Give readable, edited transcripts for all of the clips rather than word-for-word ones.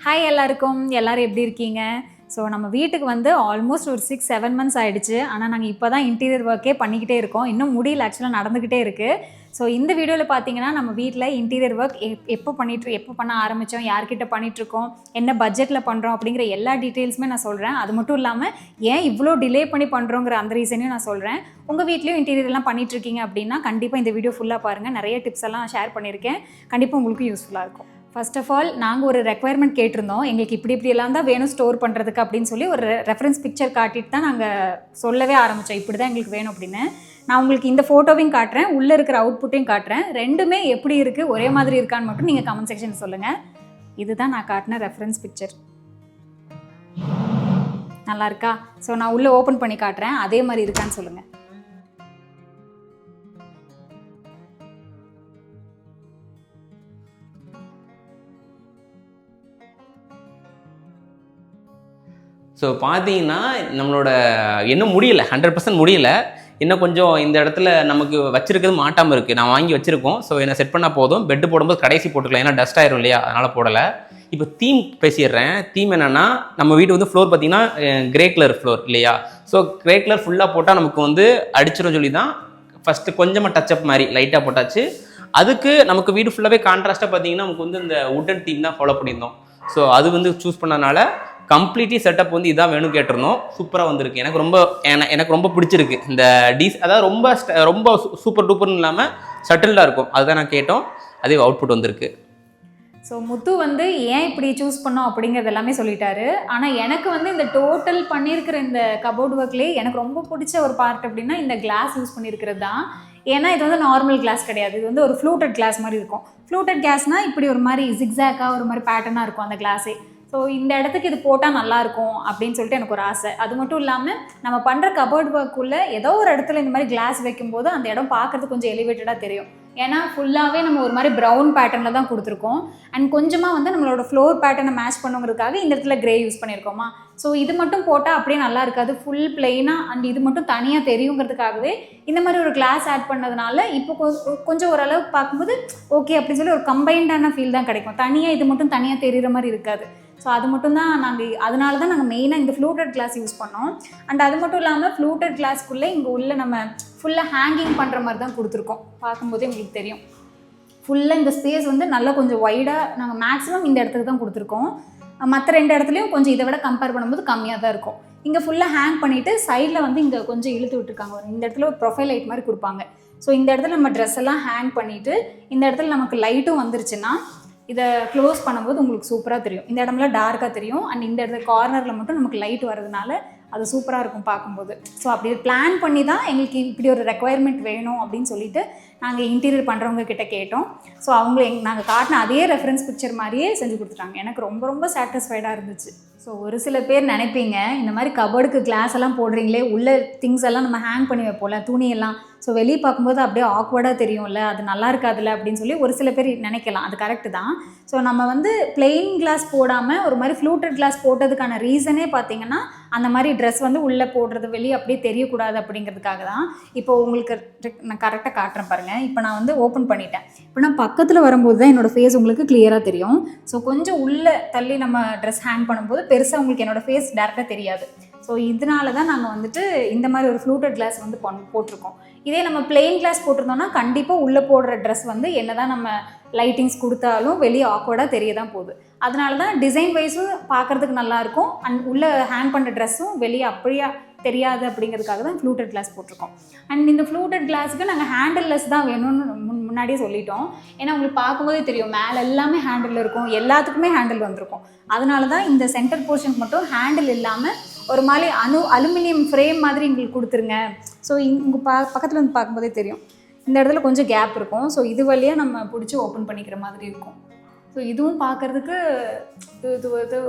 Hi எல்லாருக்கும், எல்லாரும் எப்படி இருக்கீங்க? ஸோ நம்ம வீட்டுக்கு வந்து ஆல்மோஸ்ட் ஒரு 6-7 மந்த்ஸ் ஆகிடுச்சு. ஆனால் நாங்கள் இப்போ தான் இன்டீரியர் ஒர்க்கே பண்ணிக்கிட்டே இருக்கோம். இன்னும் முடியல, ஆக்சுவலாக நடந்துக்கிட்டே இருக்குது. ஸோ இந்த வீடியோவில் பார்த்தீங்கன்னா நம்ம வீட்டில் இன்டீரியர் ஒர்க் எப்போ பண்ண ஆரம்பித்தோம், யார்கிட்ட பண்ணிகிட்ருக்கோம், என்ன பட்ஜெட்டில் பண்ணுறோம் அப்படிங்கிற எல்லா டீட்டெயில்ஸுமே நான் சொல்கிறேன். அது மட்டும் இல்லாமல் ஏன் இவ்வளோ டிலே பண்ணி பண்ணுறோங்கிற அந்த ரீசனையும் நான் சொல்கிறேன். உங்கள் வீட்லேயும் இன்டீரியர்லாம் பண்ணிகிட்ருக்கீங்க அப்படின்னா கண்டிப்பாக இந்த வீடியோ ஃபுல்லாக பாருங்கள். நிறைய டிப்ஸ் எல்லாம் ஷேர் பண்ணியிருக்கேன். கண்டிப்பாக உங்களுக்கு யூஸ்ஃபுல்லாக இருக்கும். ஃபர்ஸ்ட் ஆஃப் ஆல் நாங்கள் ஒரு ரெக்குயர்மெண்ட் கேட்டிருந்தோம். எங்களுக்கு இப்படியெல்லாம் தான் வேணும் ஸ்டோர் பண்ணுறதுக்கு அப்படின்னு சொல்லி ஒரு ரெஃபரன்ஸ் பிக்சர் காட்டிட்டு தான் நாங்கள் சொல்லவே ஆரம்பித்தோம். இப்படி தான் எங்களுக்கு வேணும் அப்படின்னு. நான் உங்களுக்கு இந்த ஃபோட்டோவையும் காட்டுறேன், உள்ளே இருக்கிற அவுட்புட்டையும் காட்டுறேன். ரெண்டுமே எப்படி இருக்குது, ஒரே மாதிரி இருக்கான்னு மட்டும் நீங்கள் கமெண்ட் செக்ஷன் சொல்லுங்கள். இதுதான் நான் காட்டின ரெஃபரன்ஸ் பிக்சர். நல்லா இருக்கா? ஸோ நான் உள்ளே ஓப்பன் பண்ணி காட்டுறேன், அதே மாதிரி இருக்கான்னு சொல்லுங்கள். ஸோ பார்த்தீங்கன்னா நம்மளோட இன்னும் முடியல, 100% முடியல. இன்னும் கொஞ்சம் இந்த இடத்துல நமக்கு வச்சிருக்கிறது மாட்டாமல் இருக்குது. நான் வாங்கி வச்சுருக்கோம். ஸோ என்ன செட் பண்ணால் போதும். பெட்டு போடும்போது கடைசி போட்டுக்கலாம், ஏன்னா டஸ்ட் ஆயிரும் இல்லையா, அதனால் போடலை. இப்போ தீம் பேசிடுறேன். தீம் என்னென்னா, நம்ம வீட்டு வந்து ஃப்ளோர் பார்த்தீங்கன்னா கிரே கலர் ஃப்ளோர் இல்லையா. ஸோ கிரே கலர் ஃபுல்லாக போட்டால் நமக்கு வந்து அடிச்சிடும் சொல்லி தான் ஃபஸ்ட்டு கொஞ்சமாக டச்சப் மாதிரி லைட்டாக போட்டாச்சு. அதுக்கு நமக்கு வீடு ஃபுல்லாகவே கான்ட்ராஸ்ட்டாக பார்த்தீங்கன்னா நமக்கு வந்து இந்த வுட்டன் தீம் தான் ஃபாலோ பண்ணியிருந்தோம். ஸோ அது வந்து சூஸ் பண்ணனால கம்ப்ளீட்லி செட்டப் வந்து இதான் வேணும் கேட்டிருந்தோம். சூப்பராக வந்திருக்கு. எனக்கு ரொம்ப பிடிச்சிருக்கு. இந்த அதாவது ரொம்ப சூப்பர் டூப்பர்னு இல்லாமல் சட்டில்டாக இருக்கும். அதுதான் நான் கேட்டோம். அதே அவுட்புட் வந்திருக்கு. ஸோ முத்து வந்து ஏன் இப்படி சூஸ் பண்ணோம் அப்படிங்கிறது எல்லாமே சொல்லிட்டாரு. ஆனால் எனக்கு வந்து இந்த டோட்டல் பண்ணியிருக்கிற இந்த கபோர்ட் ஒர்க்லேயே எனக்கு ரொம்ப பிடிச்ச ஒரு பார்ட் அப்படின்னா இந்த கிளாஸ் யூஸ் பண்ணியிருக்கிறது தான். ஏன்னா இது வந்து நார்மல் கிளாஸ் கிடையாது, இது வந்து ஒரு ஃப்ளூட்டட் கிளாஸ் மாதிரி இருக்கும். ஃப்ளூட்டட் கிளாஸ்னால் இப்படி ஒரு மாதிரி ஜிக்ஸாக்காக ஒரு மாதிரி பேட்டர்னாக இருக்கும் அந்த கிளாஸே. ஸோ இந்த இடத்துக்கு இது போட்டால் நல்லாயிருக்கும் அப்படின்னு சொல்லிட்டு எனக்கு ஒரு ஆசை. அது மட்டும் இல்லாமல் நம்ம பண்ணுற கபோர்ட் ஒர்க்குள்ளே ஏதோ ஒரு இடத்துல இந்த மாதிரி கிளாஸ் வைக்கும்போது அந்த இடம் பார்க்குறதுக்கு கொஞ்சம் எலிவேட்டடாக தெரியும். ஏன்னா ஃபுல்லாகவே நம்ம ஒரு மாதிரி ப்ரௌன் பேட்டர்னில் தான் கொடுத்துருக்கோம். அண்ட் கொஞ்சமாக வந்து நம்மளோட ஃப்ளோர் பேட்டர்னை மேட்ச் பண்ணுங்கிறதுக்காக இந்த இடத்துல கிரே யூஸ் பண்ணியிருக்கோமா. ஸோ இது மட்டும் போட்டால் அப்படியே நல்லா இருக்காது, ஃபுல் பிளெயினாக அண்ட் இது மட்டும் தனியாக தெரியுங்கிறதுக்காகவே இந்த மாதிரி ஒரு கிளாஸ் ஆட் பண்ணதுனால இப்போ கொஞ்சம் ஓரளவுக்கு பார்க்கும்போது ஓகே அப்படின்னு சொல்லி ஒரு கம்பைண்டான ஃபீல் தான் கிடைக்கும். தனியாக இது மட்டும் தனியாக தெரிகிற மாதிரி இருக்காது. ஸோ அது மட்டும் தான் அதனால தான் நாங்கள் மெயினாக இந்த ஃப்ளூட்டட் கிளாஸ் யூஸ் பண்ணோம். அண்ட் அது மட்டும் இல்லாமல் ஃப்ளூட்டட் கிளாஸ்க்குள்ளே இங்கே உள்ள நம்ம ஃபுல்லாக ஹேங்கிங் பண்ணுற மாதிரி தான் கொடுத்துருக்கோம். பார்க்கும்போதே உங்களுக்கு தெரியும். ஃபுல்லாக இந்த ஸ்பேஸ் வந்து நல்லா கொஞ்சம் வைடாக நாங்கள் மேக்ஸிமம் இந்த இடத்துக்கு தான் கொடுத்துருக்கோம். மற்ற 2 இடத்துலையும் கொஞ்சம் இதை விட கம்பேர் பண்ணும்போது கம்மியாக தான் இருக்கும். இங்கே ஃபுல்லாக ஹேங் பண்ணிவிட்டு சைடில் வந்து இங்கே கொஞ்சம் இழுத்து விட்டுருக்காங்க. இந்த இடத்துல ஒரு ப்ரொஃபைல் லைட் மாதிரி கொடுப்பாங்க. ஸோ இந்த இடத்துல நம்ம ட்ரெஸ் எல்லாம் ஹேங் பண்ணிவிட்டு இந்த இடத்துல நமக்கு லைட்டும் வந்துருச்சுன்னா இதை க்ளோஸ் பண்ணும்போது உங்களுக்கு சூப்பராக தெரியும். இந்த இடம்லாம் டார்க்காக தெரியும். அண்ட் இந்த இடத்துல கார்னரில் மட்டும் நமக்கு லைட் வரதுனால அது சூப்பராக இருக்கும் பார்க்கும்போது. ஸோ அப்படி பிளான் பண்ணி தான் எங்களுக்கு இப்படி ஒரு ரெக்குயர்மெண்ட் வேணும் அப்படின்னு சொல்லிட்டு நாங்கள் இன்டீரியர் பண்ணுறவங்க கிட்ட கேட்டோம். ஸோ அவங்க நாங்கள் காட்டின அதே ரெஃபரன்ஸ் பிக்சர் மாதிரியே செஞ்சு கொடுத்துட்டாங்க. எனக்கு ரொம்ப ரொம்ப சாட்டிஸ்ஃபைடாக இருந்துச்சு. ஸோ ஒரு சில பேர் நினைப்பீங்க, இந்த மாதிரி கபோர்டுக்கு கிளாஸ் எல்லாம் போடுறீங்களே, உள்ள திங்ஸ் எல்லாம் நம்ம ஹேங் பண்ணி வைப்போம்ல, துணியெல்லாம். ஸோ வெளியே பார்க்கும்போது அப்படியே ஆக்வர்டாக தெரியும்ல, அது நல்லா இருக்காதுல்ல அப்படின்னு சொல்லி ஒரு சில பேர் நினைக்கலாம். அது கரெக்டு தான். ஸோ நம்ம வந்து பிளெயின் கிளாஸ் போடாமல் ஒரு மாதிரி ஃப்ளூட்டட் கிளாஸ் போட்டதுக்கான ரீசனே பார்த்தீங்கன்னா அந்த மாதிரி ட்ரெஸ் வந்து உள்ளே போடுறது வெளியே அப்படியே தெரியக்கூடாது அப்படிங்கிறதுக்காக தான். இப்போ உங்களுக்கு நான் கரெக்டாக காட்டுறேன் பாருங்கள். இப்போ நான் வந்து ஓப்பன் பண்ணிட்டேன். இப்போ நான் பக்கத்தில் வரும்போது தான் என்னோடய ஃபேஸ் உங்களுக்கு கிளியராக தெரியும். ஸோ கொஞ்சம் உள்ளே தள்ளி நம்ம ட்ரெஸ் ஹேங் பண்ணும்போது பெருசாக உங்களுக்கு என்னோடய ஃபேஸ் டேரெக்டாக தெரியாது. ஸோ இதனால தான் நாங்கள் வந்துட்டு இந்த மாதிரி ஒரு ஃப்ளூட்டட் கிளாஸ் வந்து போட்டிருக்கோம். இதே நம்ம பிளெயின் கிளாஸ் போட்டிருந்தோம்னா கண்டிப்பாக உள்ளே போடுற ட்ரெஸ் வந்து என்ன தான் நம்ம லைட்டிங்ஸ் கொடுத்தாலும் வெளியே ஆக்வர்டாக தெரிய தான் போகுது. அதனால தான் டிசைன் வைஸும் பார்க்குறதுக்கு நல்லாயிருக்கும். அண்ட் உள்ளே ஹேங் பண்ணுற ட்ரெஸ்ஸும் வெளியே அப்படியே தெரியாது அப்படிங்கிறதுக்காக தான் ஃப்ளூட்டட் கிளாஸ் போட்டிருக்கோம். அண்ட் இந்த ஃப்ளூட்டட் கிளாஸுக்கு நாங்கள் ஹேண்டில்லெஸ் தான் வேணும்னு முன்னாடியே சொல்லிட்டோம். ஏன்னா உங்களுக்கு பார்க்கும்போதே தெரியும், மேலே எல்லாமே ஹேண்டில் இருக்கும், எல்லாத்துக்குமே ஹேண்டில் வந்திருக்கும். அதனால தான் இந்த சென்டர் போர்ஷனுக்கு மட்டும் ஹேண்டில் இல்லாமல் ஒரு மாதிரி அலுமினியம் ஃப்ரேம் மாதிரி எங்களுக்கு கொடுத்துருங்க. ஸோ இங்கே பக்கத்தில் வந்து பார்க்கும்போதே தெரியும், இந்த இடத்துல கொஞ்சம் கேப் இருக்கும். ஸோ இது வழியாக நம்ம பிடிச்சி ஓப்பன் பண்ணிக்கிற மாதிரி இருக்கும். ஸோ இதுவும் பார்க்குறதுக்கு இது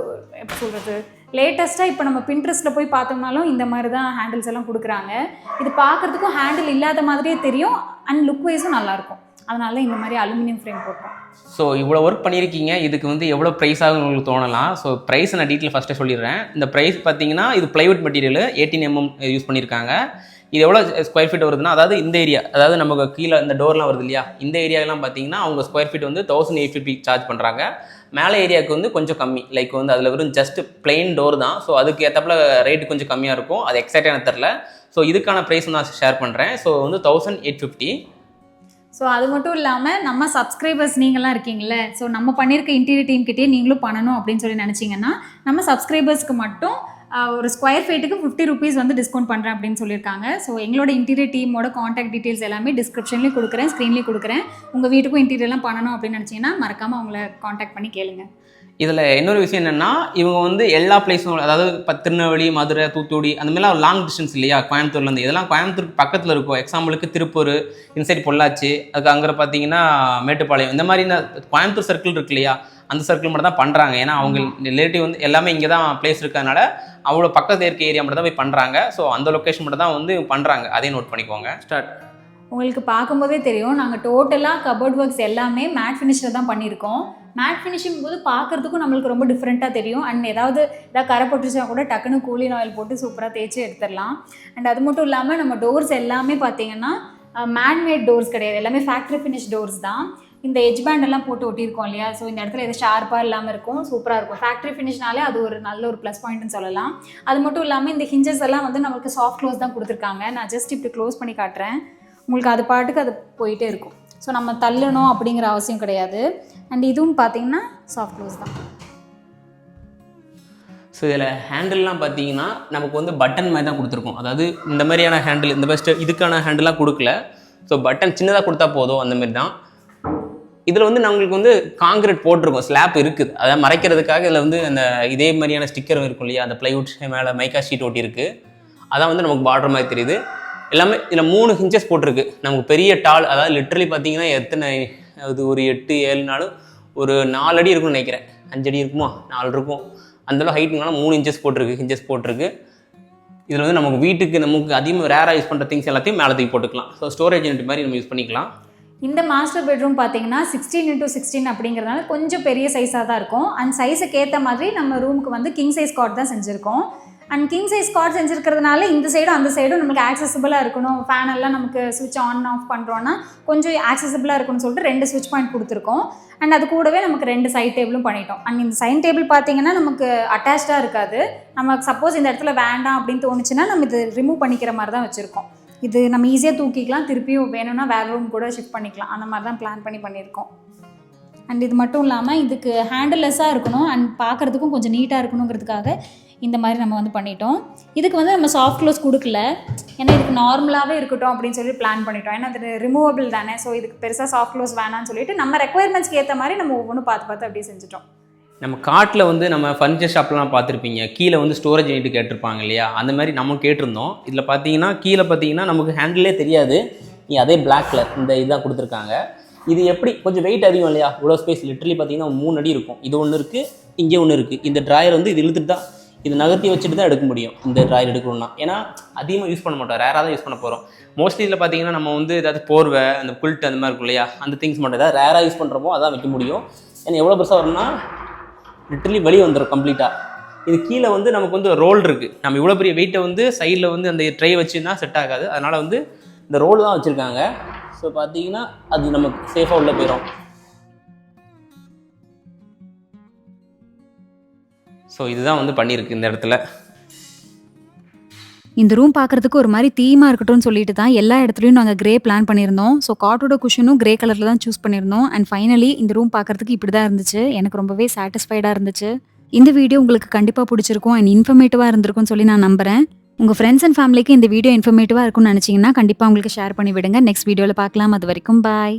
எப்படி சொல்கிறது, லேட்டஸ்ட்டாக இப்போ நம்ம பின்ட்ரெஸ்ட்டில் போய் பார்த்தோம்னாலும் இந்த மாதிரி தான் ஹேண்டில்ஸ் எல்லாம் கொடுக்குறாங்க. இது பார்க்குறதுக்கும் ஹேண்டில் இல்லாத மாதிரியே தெரியும். அண்ட் லுக் வைஸும் நல்லாயிருக்கும். அதனால இந்த மாதிரி அலுமினியம் ஃப்ரேம் போட்டோம். ஸோ இவ்வளோ ஒர்க் பண்ணியிருக்கீங்க, இதுக்கு வந்து எவ்வளோ ப்ரைஸ் ஆகும் உங்களுக்கு தோணலாம். ஸோ ப்ரைஸ் நான் டீட்டெயில் ஃபஸ்ட்டே சொல்லிடுறேன். இந்த ப்ரைஸ் பார்த்தீங்கன்னா இது ப்ளைவுட் மெட்டீரியல் 18 mm யூஸ் பண்ணியிருக்காங்க. இது எவ்வளோ ஸ்கொயர் ஃபீட் வருதுன்னா, அதாவது இந்த ஏரியா, அதாவது நமக்கு கீழே இந்த டோர்லாம் வருது இல்லையா, இந்த ஏரியாலாம் பார்த்தீங்கன்னா அவங்க ஸ்கொயர் ஃபீட் வந்து 1850 சார்ஜ் பண்ணுறாங்க. மேலே ஏரியாவுக்கு வந்து கொஞ்சம் கம்மி, லைக் வந்து அதில் வெறும் ஜஸ்ட் பிளெயின் டோர் தான். ஸோ அதுக்கு ஏற்றப்பல ரேட்டு கொஞ்சம் கம்மியாக இருக்கும். அது எக்ஸாக்டாக எனக்கு தெரில. ஸோ இதுக்கான ப்ரைஸ் நான் ஷேர் பண்ணுறேன். ஸோ வந்து 1850. ஸோ அது மட்டும் இல்லாமல் நம்ம சப்ஸ்கிரைபர்ஸ் நீங்களாம் இருக்கீங்களே, ஸோ நம்ம பண்ணியிருக்க இன்டீரியர் டீம்கிட்டே நீங்களும் பண்ணணும் அப்படின்னு சொல்லி நினச்சிங்கன்னா நம்ம சப்ஸ்கிரைபர்ஸ்க்கு மட்டும் ஒரு ஸ்கொயர் ஃபீட்டுக்கு 50 ருபீஸ் வந்து டிஸ்கவுண்ட் பண்ணுறேன் அப்படின்னு சொல்லியிருக்காங்க. ஸோ எங்களோட இன்டீரியர் டீமோட காண்டாக்ட் டீட்டெயில்ஸ் எல்லாமே டிஸ்கிரிப்ஷன்லேயும் கொடுக்குறேன், ஸ்க்ரீன்லேயும் கொடுக்குறேன். உங்கள் வீட்டுக்கும் இன்டீரியர்லாம் பண்ணணும் அப்படின்னு நினச்சிங்கன்னா மறக்காமல் அவங்கள காண்டாக்ட் பண்ணி கேளுங்க. இதில் இன்னொரு விஷயம் என்னென்னா, இவங்க வந்து எல்லா பிளேஸும், அதாவது திருநெல்வேலி, மதுரை, தூத்துக்குடி அந்த மாதிரிலாம் லாங் டிஸ்டன்ஸ் இல்லையா, கோயம்புத்தூர்லேருந்து, இதெல்லாம் கோயம்புத்தூருக்கு பக்கத்தில் இருக்கும். எக்ஸாம்பிளுக்கு திருப்பூர், இன்சைட் பொள்ளாச்சி, அதுக்கு அங்கே பார்த்தீங்கன்னா மேட்டுப்பாளையம், இந்த மாதிரி கோயம்புத்தூர் சர்க்கிள் இருக்கு இல்லையா, அந்த சர்க்கிள் மட்டும் தான் பண்ணுறாங்க. ஏன்னா அவங்க ரிலேட்டிவ் வந்து எல்லாமே இங்கே தான் பிளேஸ் இருக்கிறதுனால அவ்வளோ பக்கத்தில் இருக்க ஏரியா மட்டும் தான் போய் பண்ணுறாங்க. ஸோ அந்த லொக்கேஷன் மட்டும் தான் வந்து பண்ணுறாங்க. அதையும் நோட் பண்ணிக்கோங்க. ஸ்டார்ட். உங்களுக்கு பார்க்கும்போதே தெரியும், நாங்கள் டோட்டலாக கபோர்ட் ஒர்க்ஸ் எல்லாமே மேட் ஃபினிஷில் தான் பண்ணியிருக்கோம். மேட் ஃபினிஷிங் போது பார்க்குறதுக்கும் நம்மளுக்கு ரொம்ப டிஃப்ரெண்ட்டாக தெரியும். அண்ட் ஏதாவது கரை போட்டுருச்சா கூட டக்குன்னு கூலிங் ஆயில் போட்டு சூப்பராக தேய்ச்சி எடுத்துடலாம். அண்ட் அது மட்டும் இல்லாமல் நம்ம டோர்ஸ் எல்லாமே பார்த்தீங்கன்னா மேட்மேட் டோர்ஸ் கிடையாது, எல்லாமே ஃபேக்ட்ரி ஃபினிஷ் டோர்ஸ் தான். இந்த எஜ் பேண்டெல்லாம் போட்டு ஒட்டியிருக்கோம் இல்லையா, ஸோ இந்த இடத்துல எது ஷார்ப்பாக இல்லாமல் இருக்கும், சூப்பராக இருக்கும். ஃபேக்ட்ரி ஃபினிஷ்னாலே அது ஒரு நல்ல ஒரு ப்ளஸ் பாயிண்ட்னு சொல்லலாம். அது மட்டும் இல்லாமல் இந்த ஹிஞ்சஸ் எல்லாம் வந்து நமக்கு சாஃப்ட் க்ளோஸ் தான் கொடுத்துருக்காங்க. நான் ஜஸ்ட் இப்படி க்ளோஸ் பண்ணி காட்டுறேன், உங்களுக்கு அது பாட்டுக்கு அது போயிட்டே இருக்கும். ஸோ நம்ம தள்ளணும் அப்படிங்கிற அவசியம் கிடையாது. அண்ட் இதுவும் பார்த்தீங்கன்னா சாஃப்ட் க்ளோஸ் தான். ஸோ இதில் ஹேண்டில்லாம் பார்த்தீங்கன்னா நமக்கு வந்து பட்டன் மாதிரி தான் கொடுத்துருக்கோம். அதாவது இந்த மாதிரியான ஹேண்டில், இந்த பெஸ்ட்டு இதுக்கான ஹேண்டிலாம் கொடுக்கல. ஸோ பட்டன் சின்னதாக கொடுத்தா போதும், அந்தமாரி தான். இதில் வந்து நம்மளுக்கு வந்து காங்கிரீட் போட்டிருக்கோம், ஸ்லாப் இருக்குது, அதை மறைக்கிறதுக்காக இதில் வந்து அந்த இதே மாதிரியான ஸ்டிக்கர் இருக்கும் இல்லையா, அந்த ப்ளைவுட் மேலே மைக்கா ஷீட் ஒட்டி இருக்குது. அதான் வந்து நமக்கு பார்டர் மாதிரி தெரியுது. எல்லாமே இதில் 3 ஹிஞ்சஸ் போட்டிருக்கு. நமக்கு பெரிய டால், அதாவது லிட்டரலி பார்த்தீங்கன்னா எத்தனை, அது ஒரு 8-7 நாளும் ஒரு 4 அடி இருக்கும்னு நினைக்கிறேன். 5 அடி இருக்குமா, 4 இருக்கும். அந்தளவு ஹைட்னால 3 இன்ச்சஸ் போட்டிருக்கு, ஹிஞ்சஸ் போட்டிருக்கு. இதில் வந்து நமக்கு வீட்டுக்கு நமக்கு அதிகமாக ரேராக யூஸ் பண்ணுற திங்ஸ் எல்லாத்தையும் மேலே தூக்கி போட்டுக்கலாம். ஸோ ஸ்டோரேஜ் யூனிட் மாதிரி நம்ம யூஸ் பண்ணிக்கலாம். இந்த மாஸ்டர் பெட்ரூம் பார்த்தீங்கன்னா 16x16 அப்படிங்கிறதுனால கொஞ்சம் பெரிய சைஸாக தான் இருக்கும். அந்த சைஸுக்கு ஏற்ற மாதிரி நம்ம ரூமுக்கு வந்து கிங் சைஸ் காட் தான் செஞ்சுருக்கோம். அண்ட் கிங் சைஸ் காட் செஞ்சுருக்கிறதுனால இந்த சைடும் அந்த சைடும் நமக்கு ஆக்சசிபிளாக இருக்கணும். ஃபேன் எல்லாம் நமக்கு ஸ்விட்ச் ஆன் ஆஃப் பண்ணுறோன்னா கொஞ்சம் ஆக்சசிபிளாக இருக்குன்னு சொல்லிட்டு 2 ஸ்விட்ச் பாயிண்ட் கொடுத்துருக்கோம். அண்ட் அது கூடவே நமக்கு 2 சைட் டேபிளும் பண்ணிட்டோம். அண்ட் இந்த சைட் டேபிள் பார்த்தீங்கன்னா நமக்கு அட்டாச்சாக இருக்காது. நமக்கு சப்போஸ் இந்த இடத்துல வேண்டாம் அப்படின்னு தோணுச்சுன்னா நம்ம இது ரிமூவ் பண்ணிக்கிற மாதிரி தான் வச்சுருக்கோம். இது நம்ம ஈஸியாக தூக்கிக்கலாம், திருப்பியும் வேணும்னா வேறு ரூம் கூட ஷிஃப்ட் பண்ணிக்கலாம். அந்த மாதிரி தான் பிளான் பண்ணியிருக்கோம். அண்ட் இது மட்டும் இல்லாமல் இதுக்கு ஹேண்டில்லெஸ்ஸாக இருக்கணும் அண்ட் பார்க்குறதுக்கும் கொஞ்சம் நீட்டாக இருக்கணுங்கிறதுக்காக இந்த மாதிரி நம்ம வந்து பண்ணிட்டோம். இதுக்கு வந்து நம்ம சாஃப்ட் க்ளோஸ் கொடுக்கல, ஏன்னா இதுக்கு நார்மலாகவே இருக்கட்டும் அப்படின்னு சொல்லி பிளான் பண்ணிட்டோம். ஏன்னா அது ரிமூவபிள் தானே, ஸோ இதுக்கு பெருசாக சாஃப்ட் க்ளோஸ் வேணான்னு சொல்லிட்டு நம்ம ரெக்குயர்மெண்ட்ஸ்க்கு ஏற்ற மாதிரி நம்ம ஒவ்வொன்றும் பார்த்து அப்படியே செஞ்சுட்டோம். நம்ம காட்டில் வந்து நம்ம ஃபர்னிச்சர் ஷாப்லாம் பார்த்துருப்பீங்க, கீழே வந்து ஸ்டோரேஜ் யூனிட் கேட்டிருப்பாங்க இல்லையா, அந்த மாதிரி நம்ம கேட்டிருந்தோம். இதில் பார்த்தீங்கன்னா கீழே பார்த்தீங்கன்னா நமக்கு ஹேண்டிலே தெரியாது, அதே பிளாக் கலர் இந்த இதுதான் கொடுத்துருக்காங்க. இது எப்படி கொஞ்சம் வெயிட் அதிகம் இல்லையா, இவ்வளோ ஸ்பேஸ் லிட்டரலி பார்த்தீங்கன்னா 3 அடி இருக்கும். இது ஒன்று இருக்குது, இங்கே ஒன்று இருக்குது. இந்த ட்ராயர் வந்து இது இழுத்துட்டு தான், இது நகர்த்தி வச்சுட்டு தான் எடுக்க முடியும். இந்த ட்ராயர் எடுக்கணும்னா, ஏன்னா அதிகமாக யூஸ் பண்ண மாட்டோம், ரேராக தான் யூஸ் பண்ண போகிறோம். மோஸ்ட்லி இதில் பார்த்தீங்கன்னா நம்ம வந்து ஏதாவது போர்வை, அந்த குல்ட் அந்த மாதிரி இருக்கும் இல்லையா, அந்த திங்ஸ் மட்டும் ஏதாவது ரேராக யூஸ் பண்ணுறப்போ அதான் வைக்க முடியும். ஏன்னா எவ்வளோ பெருசாக வரும்னா லிட்டரலி வெளியே வந்துடும் கம்ப்ளீட்டாக. இது கீழே வந்து நமக்கு வந்து ரோல் இருக்குது. நம்ம இவ்வளோ பெரிய வெயிட்டை வந்து சைடில் வந்து அந்த ட்ரை வச்சுன்னா செட் ஆகாது. அதனால் வந்து இந்த ரோல் தான் வச்சுருக்காங்க. ஸோ பார்த்தீங்கன்னா அது நமக்கு சேஃபாக உள்ளே போயிடும். ஸோ இதுதான் வந்து பண்ணியிருக்கு இந்த இடத்துல. இந்த ரூம் பார்க்குறதுக்கு ஒரு மாதிரி தீமாக இருக்கட்டும்னு சொல்லிட்டு தான் எல்லா இடத்துலையும் நாங்கள் கிரே பிளான் பண்ணியிருந்தோம். ஸோ காட்டோட குஷனும் கிரே கலரில் தான் சூஸ் பண்ணியிருந்தோம். அண்ட் ஃபைனலி இந்த ரூம் பார்க்குறதுக்கு இப்படி தான் இருந்துச்சு. எனக்கு ரொம்பவே சாட்டிஸ்ஃபைடாக இருந்துச்சு. இந்த வீடியோ உங்களுக்கு கண்டிப்பாக பிடிச்சிருக்கும் அண்ட் இன்ஃபர்மேட்டிவாக இருந்திருக்கும்னு சொல்லி நான் நம்புகிறேன். உங்கள் ஃப்ரெண்ட்ஸ் அண்ட் ஃபேமிலிக்கு இந்த வீடியோ இன்ஃபர்மேட்டிவாக இருக்கும்னு நினச்சிங்கன்னா கண்டிப்பாக உங்களுக்கு ஷேர் பண்ணி விடுங்க. நெக்ஸ்ட் வீடியோவில் பார்க்கலாம். அது வரைக்கும் பாய்.